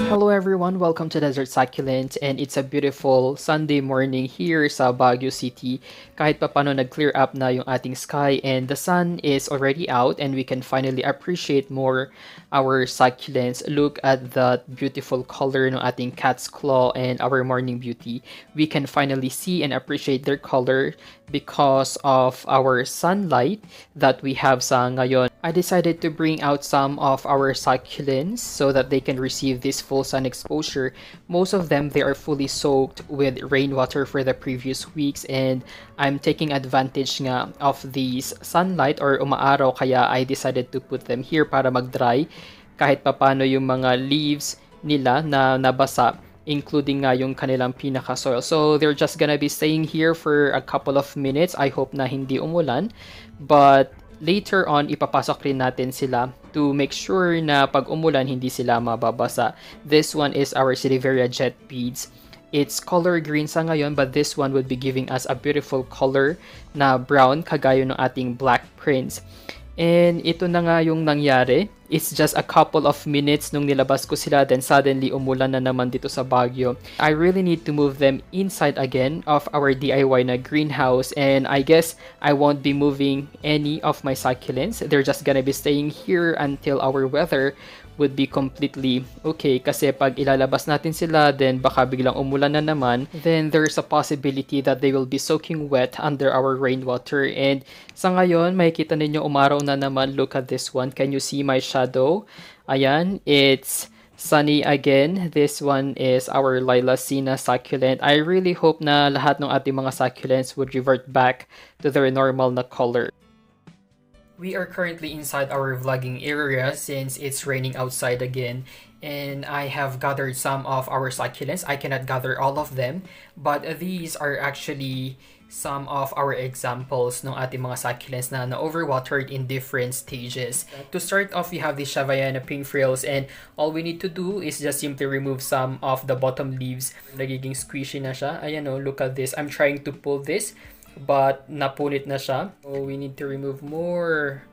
Hello everyone, welcome to Desert Succulent, and it's a beautiful Sunday morning here sa Baguio City. Kahit papano nag-clear up na yung ating sky and the sun is already out and we can finally appreciate more our succulents. Look at that beautiful color ng ating cat's claw and our morning beauty. We can finally see and appreciate their color because of our sunlight that we have sa ngayon. I decided to bring out some of our succulents so that they can receive this full sun exposure. Most of them, they are fully soaked with rainwater for the previous weeks, and I'm taking advantage nga of these sunlight or umaaraw, kaya I decided to put them here para mag-dry kahit papano yung mga leaves nila na nabasa, including nga yung kanilang pinaka-soil. So they're just gonna be staying here for a couple of minutes. I hope na hindi umulan, but later on, ipapasok rin natin sila to make sure na pag umulan, hindi sila mababasa. This one is our Sidiveria jet beads. It's color green sa ngayon, but this one would be giving us a beautiful color na brown, kagaya ng ating black prints. And ito na nga yung nangyari. It's just a couple of minutes nung nilabas ko sila, then suddenly umulan na naman dito sa Baguio. I really need to move them inside again of our DIY na greenhouse, and I guess I won't be moving any of my succulents. They're just gonna be staying here until our weather would be completely okay, kasi pag ilalabas natin sila, then baka biglang umulan na naman, then there's a possibility that they will be soaking wet under our rainwater. And sa ngayon, makikita ninyo umaraw na naman. Look at this one. Can you see my shadow? Ayan, it's sunny again. This one is our Lilacina succulent. I really hope na lahat ng ating mga succulents would revert back to their normal na color. We are currently inside our vlogging area since it's raining outside again, and I have gathered some of our succulents. I cannot gather all of them, but these are actually some of our examples ng ating mga succulents na overwatered in different stages. To start off, we have the Shavayana pink frills, and all we need to do is just simply remove some of the bottom leaves. Nagiging squishy na siya. Ayan o, look at this. I'm trying to pull this, but napunit na siya. So we need to remove more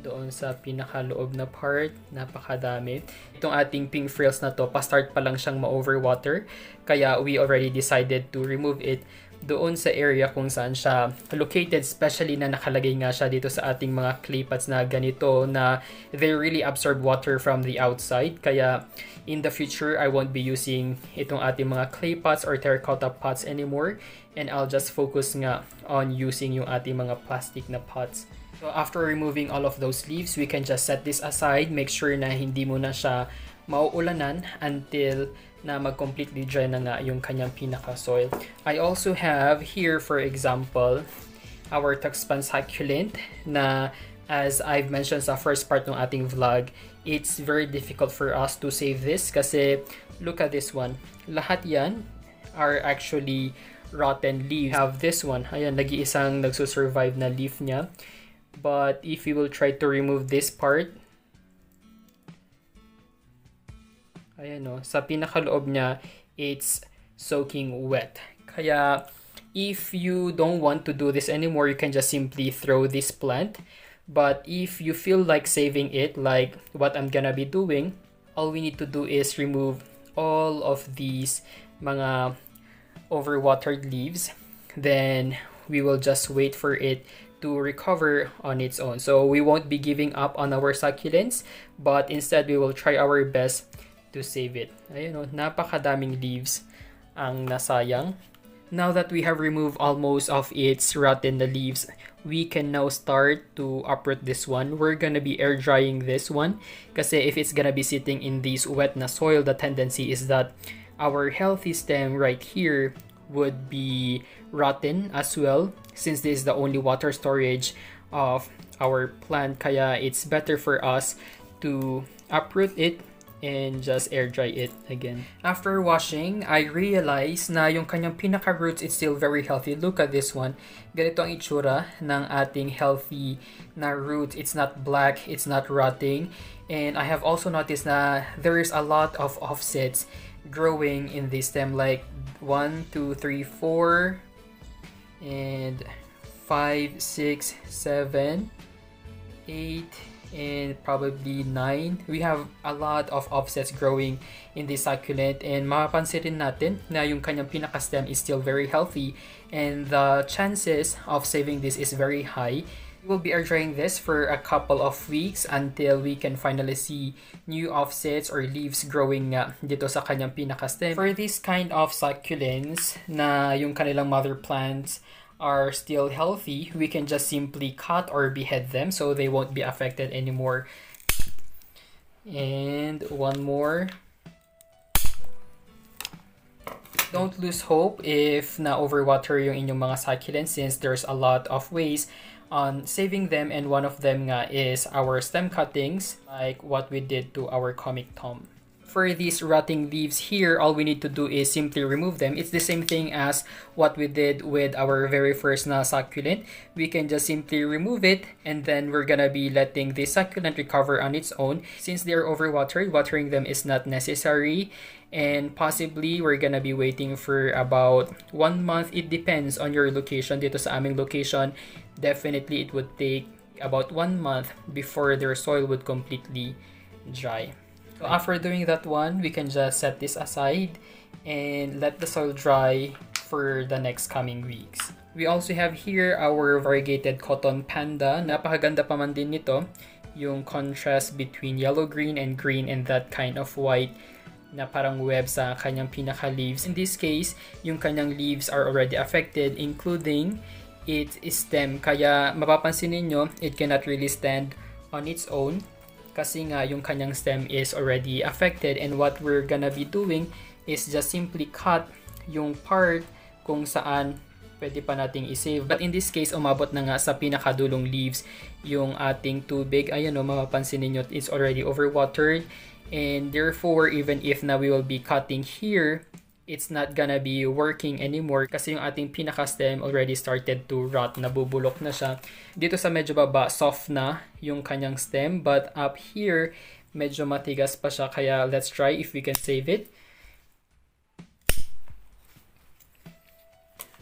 doon sa pinakaloob na part. Napakadami. Itong ating pink frills na to, pa-start pa lang siyang ma-overwater. Kaya we already decided to remove it doon sa area kung saan siya located, especially na nakalagay nga siya dito sa ating mga clay pots na ganito, na they really absorb water from the outside. Kaya in the future, I won't be using itong ating mga clay pots or terracotta pots anymore, and I'll just focus nga on using yung ating mga plastic na pots. So after removing all of those leaves, we can just set this aside. Make sure na hindi mo na siya mauulanan until na mag-completely dry na nga yung kanyang pinaka-soil. I also have here, for example, our tuxpan succulent na, as I've mentioned sa first part ng ating vlog, it's very difficult for us to save this kasi look at this one. Lahat yan are actually rotten leaves. We have this one. Ayan, nag-iisang nagsusurvive na leaf niya. But if you will try to remove this part, ayan o, sa pinakaloob niya, it's soaking wet. Kaya, if you don't want to do this anymore, you can just simply throw this plant. But if you feel like saving it, like what I'm gonna be doing, all we need to do is remove all of these mga overwatered leaves. Then, we will just wait for it to recover on its own. So, we won't be giving up on our succulents, but instead, we will try our best to save it. Ayun o, napakadaming leaves ang nasayang. Now that we have removed almost of its rotten leaves, we can now start to uproot this one. We're gonna be air drying this one kasi if it's gonna be sitting in this wet na soil, the tendency is that our healthy stem right here would be rotten as well, since this is the only water storage of our plant. Kaya it's better for us to uproot it and just air dry it again. After washing, I realized na yung kanyang pinaka-roots is still very healthy. Look at this one. Ganito ang itsura ng ating healthy na roots. It's not black, it's not rotting. And I have also noticed na there is a lot of offsets growing in this stem, like 1, 2, 3, 4, and 5, 6, 7, 8, and probably 9. We have a lot of offsets growing in this succulent, and mapapansin rin natin na yung kanyang pinaka-stem is still very healthy, and the chances of saving this is very high. We will be air drying this for a couple of weeks until we can finally see new offsets or leaves growing dito sa kanyang pinaka-stem. For this kind of succulents na yung kanilang mother plants are still healthy, we can just simply cut or behead them so they won't be affected anymore. And one more. Don't lose hope if na-overwater yung inyong mga succulents, since there's a lot of ways on saving them, and one of them nga is our stem cuttings, like what we did to our comic Tom. For these rotting leaves here, all we need to do is simply remove them. It's the same thing as what we did with our very first na succulent. We can just simply remove it, and then we're gonna be letting the succulent recover on its own. Since they're overwatered, watering them is not necessary, and possibly we're gonna be waiting for about 1 month. It depends on your location. Dito sa aming location, definitely it would take about 1 month before their soil would completely dry. So after doing that one, we can just set this aside and let the soil dry for the next coming weeks. We also have here our variegated cotton panda. Napakaganda pa man din nito, yung contrast between yellow-green and green and that kind of white na parang web sa kanyang pinaka-leaves. In this case, yung kanyang leaves are already affected, including its stem. Kaya mapapansin ninyo, it cannot really stand on its own kasi nga yung kanyang stem is already affected, and what we're gonna be doing is just simply cut yung part kung saan pwede pa nating isave. But in this case, umabot na nga sa pinakadulong leaves yung ating tubig. Ayan o, mapapansin ninyo, it's already overwatered, and therefore, even if na we will be cutting here, it's not gonna be working anymore kasi yung ating pinaka-stem already started to rot, nabubulok na siya. Dito sa medyo baba, soft na yung kanyang stem, but up here, medyo matigas pa siya, kaya let's try if we can save it.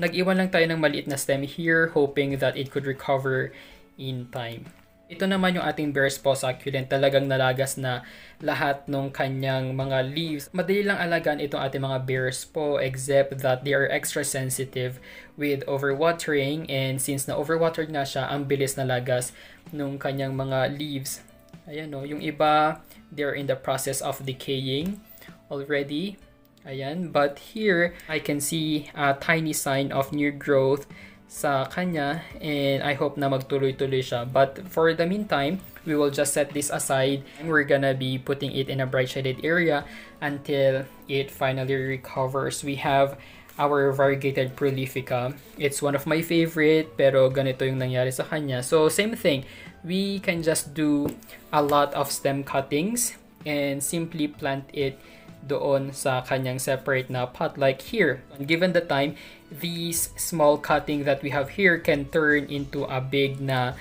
Nag-iwan lang tayo ng maliit na stem here, hoping that it could recover in time. Ito naman yung ating bear's paw succulent. Talagang nalagas na lahat ng kanyang mga leaves. Madali lang alagaan itong ating mga bear's paw, except that they are extra sensitive with overwatering, and since na overwatered na siya, ang bilis nalagas ng kanyang mga leaves. Ayan o, yung iba, they're in the process of decaying already. Ayan, but here, I can see a tiny sign of new growth sa kanya, and I hope na magtuloy-tuloy siya. But for the meantime, we will just set this aside, and we're gonna be putting it in a bright shaded area until it finally recovers. We have our variegated prolifica. It's one of my favorite, pero ganito yung nangyari sa kanya. So same thing, we can just do a lot of stem cuttings and simply plant it doon sa kanyang separate na pot, like here. And given the time, these small cutting that we have here can turn into a big na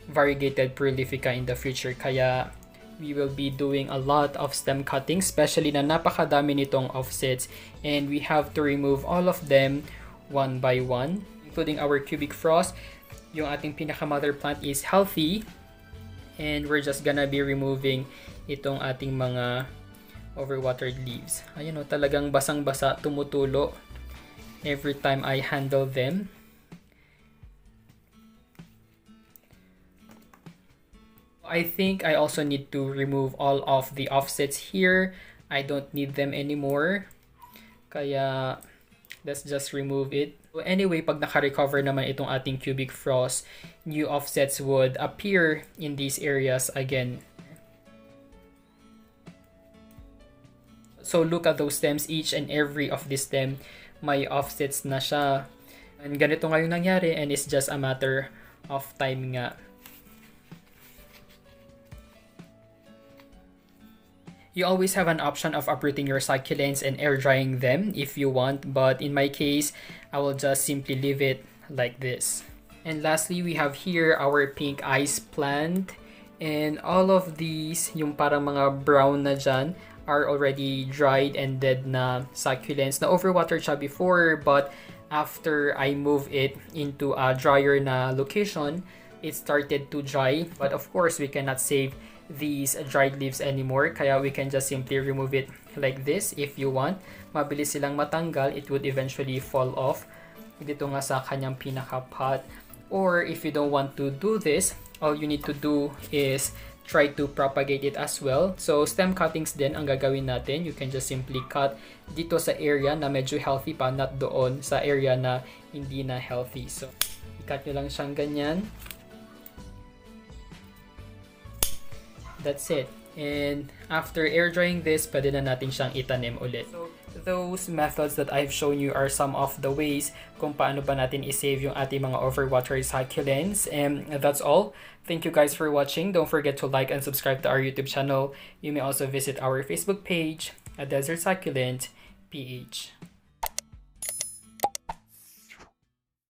variegated prolifica in the future. Kaya we will be doing a lot of stem cutting, especially na napakadami nitong offsets, and we have to remove all of them one by one, including our cubic frost. Yung ating pinaka mother plant is healthy, and we're just gonna be removing itong ating mga overwatered leaves. Ayun o, talagang basang-basa, tumutulo every time I handle them. I think I also need to remove all of the offsets here. I don't need them anymore. Kaya let's just remove it. So anyway, pag naka-recover naman itong ating cubic frost, new offsets would appear in these areas again. So look at those stems, each and every of this stem may offsets na siya. And ganito nga yung nangyari, and it's just a matter of time nga. You always have an option of uprooting your succulents and air drying them if you want, but in my case, I will just simply leave it like this. And lastly, we have here our pink ice plant, and all of these, yung parang mga brown na dyan, are already dried and dead na succulents. Na overwatered siya before, but after I move it into a drier na location, it started to dry. But of course, we cannot save these dried leaves anymore, kaya we can just simply remove it like this. If you want, mabilis silang matanggal, it would eventually fall off dito nga sa kanyang pinaka-pot. Or if you don't want to do this, all you need to do is try to propagate it as well. So stem cuttings din ang gagawin natin. You can just simply cut dito sa area na medyo healthy pa, not doon sa area na hindi na healthy. So i-cut nyo lang siyang ganyan. That's it. And after air drying this, pwede na natin siyang itanim ulit. So those methods that I've shown you are some of the ways kung paano ba natin i-save yung ating mga overwatered succulents. And that's all. Thank you guys for watching. Don't forget to like and subscribe to our YouTube channel. You may also visit our Facebook page at Desert Succulent PH.